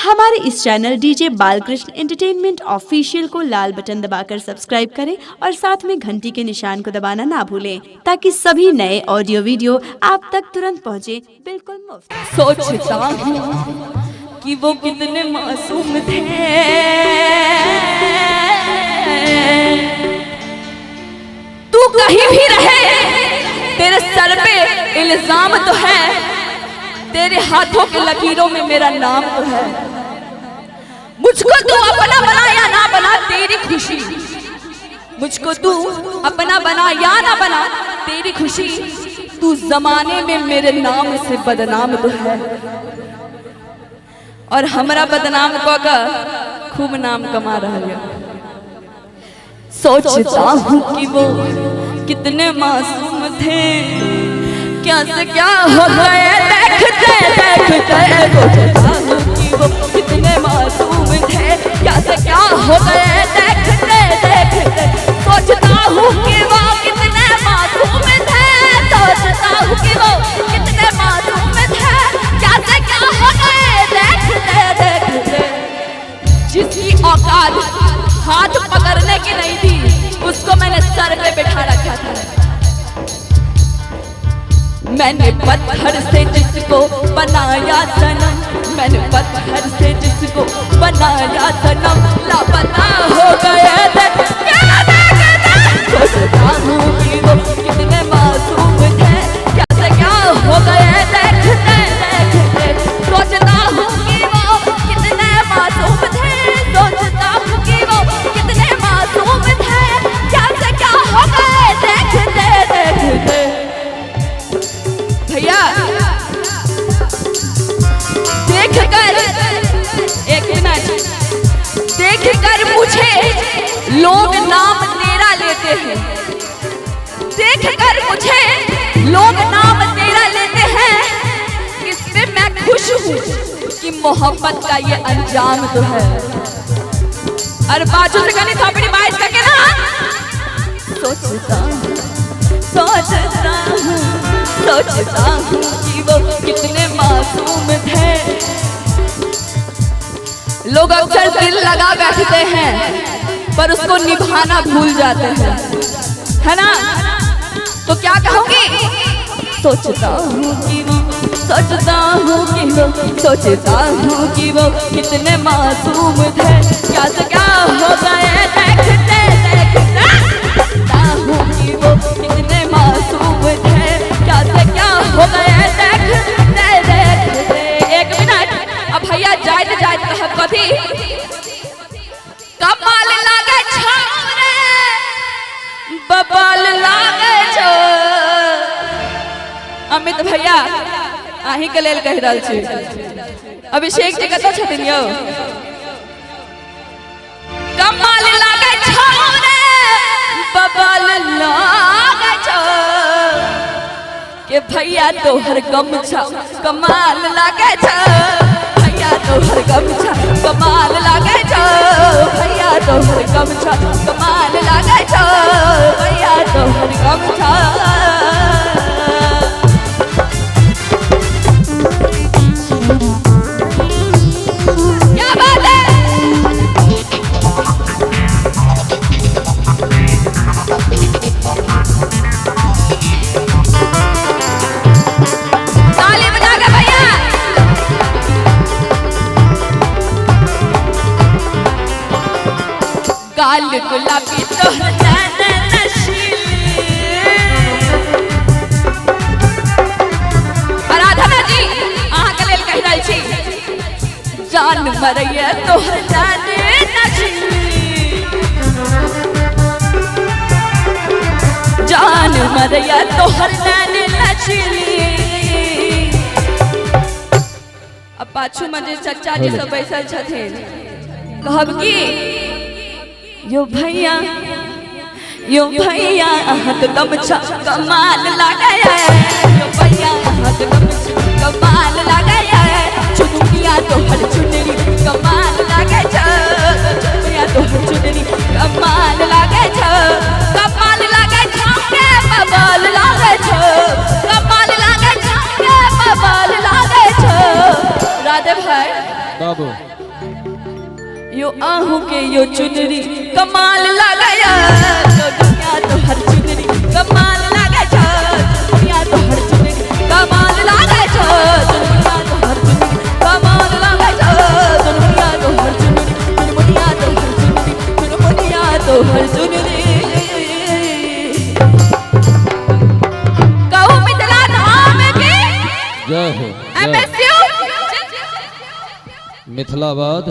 हमारे इस channel DJ Balkrishna entertainment official को लाल बटन दबाकर सब्सक्राइब करें और साथ में घंटी के निशान को दबाना ना भूलें ताकि सभी नए ऑडियो वीडियो आप तक तुरंत पहुंचे, बिल्कुल मुफ्त। सोचता हूँ कि वो कितने मासूम थे, तू कहीं भी रहे तेरे सर पे इल्जाम तो है, तेरे हाथों के लकीरों में मेरा नाम तो है। मुझको तू अपना बना या ना बना तेरी खुशी, मुझको तू अपना बना या ना बना तेरी खुशी, तू जमाने में मेरे नाम से बदनाम तो है। और हमरा बदनाम का खूब नाम कमा रहा है। सोचता हूँ कि वो कितने मासूम थे, क्या से क्या हो गए देखते देखते। सोचता हूँ कि वो कितने मासूम थे, क्या से क्या हो गए देखते देखते। सोचता हूँ कि वो कितने मासूम थे, सोचता हूँ कि वो कितने मासूम थे, क्या से क्या हो गए देखते देखते। जिसकी औकात हाथ पकड़ने की नहीं थी उसको मैंने सर पे बिठा रखा था। मैंने पत्थर से जिसको बनाया सनम, मैंने पत्थर से जिसको बनाया सनम, लापता हो गए थे। सोचता हूँ कि वो कितने मासूम थे, क्या से क्या हो गए देखते देखते। सोचता हूँ कि वो कितने मासूम थे, सोचता हूँ कि वो कितने मासूम थे, क्या से क्या हो गए देखते देखते। भैया देख कर, एक मिनट, देख कर मुझे लोग नाम तेरा लेते हैं, देख कर मुझे लोग नाम तेरा लेते हैं। इसमें मैं खुश हूँ कि मोहब्बत का ये अंजाम तो है। और बाजू से कहनी थापड़ी बाइश करके ना, सोचता हूँ सोचता हूँ सोचता हूँ कि वो कितने मासूम थे। लोग अक्सर दिल लगा बैठते हैं पर उसको निभाना भूल जाते हैं, है ना? तो क्या कहूँगी? सोचता हूँ कि वो, सोचता हूँ कि वो, सोचता हूँ कि वो कितने मासूम थे, क्या से क्या हो गए देखते देखते। सोचता हूँ कि वो कितने मासूम थे, क्या से क्या हो गए देखते देखते। एक मिनट, अब भैया जाइत जाइत कहब कथी, कमाल लागे छौरे बबाल लागे छो। अमित भैया आही के लेल कह रहल छी। अभिषेक जी कतऽ छथिन यौ? कमाल लागे छौरे बबाल लागे छो, के भैया तोहर गमछा कमाल लागे छो, भैया तोहर गमछा कमाल लागे छो, भैया तोहर गमछा कमाल लागे छो, भैया तोहर गमछा। क्या बात है? ताली बजा के भैया। गाल गुलाबी तोहर नैन नशीली। आराधना जी अहाँ के लेल कहि रहल छी, जान मरैया तोहर नैन नशीली, जान मरैया तोहर नैन नशीली। अब पाछू में जे चचा जी सब बैसल छथिन, कहब की यो भैया अहाँके गमछा कमाल लागे, यो भैया अहाँके गमछा कमाल लागे, चुनमुनिया तोहर चुनरी कमाल लागे छ, चुनमुनिया तोहर चुनरी कमाल लागे छ, कमाल लागे छ के बबाल लागे छ, कमाल लागे छ के बबाल लागे छ। राधे भाई बाबू यो आहू के यो चुनरी कमाल लगाया तो दुनिया तो हर चुनरी कमाल लगाया दुनिया तो हर चुनरी कमाल लगाया दुनिया तो हर चुनरी कमाल लगाया दुनिया तो हर चुनरी दुनिया तो हर चुनरी दुनिया तो हर चुनरी कहूँ मिथिला धाम की जय हो एमएसयू मिथिलाबाद